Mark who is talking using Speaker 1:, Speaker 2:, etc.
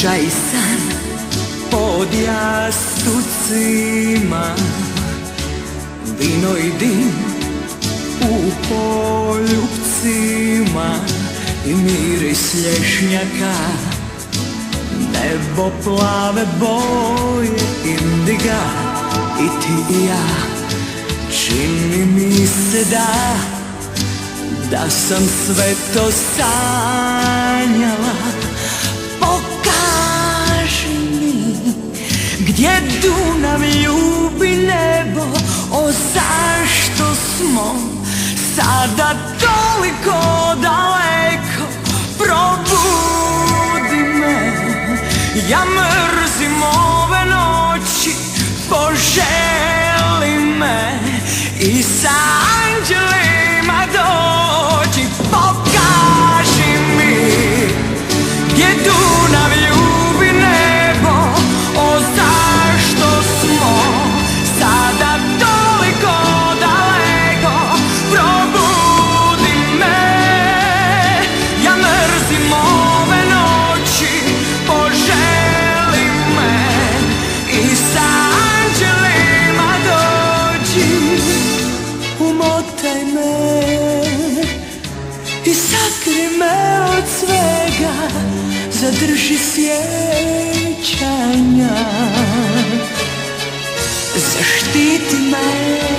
Speaker 1: Čaj i san pod jastucima, vino i dim u poljupcima i miris lješnjaka, nebo plave boje indiga. I ti i ja, čini mi se da sam sve to sanjala. Pokaži mi gdje Dunav ljubi nebo, o zašto smo sada toliko daleko. Probudi me, ja mrzim ove noći, poželi me i sa anđelima dođi. Pokaži mi gdje Dunav ljubi nebo, o zašto smo sada toliko daleko. Probudi me, ja mrzim ove noći, poželi me i sa anđelima dođi. Umotaj me i sakri me od svega, zadrži sjećanja, zaštiti me.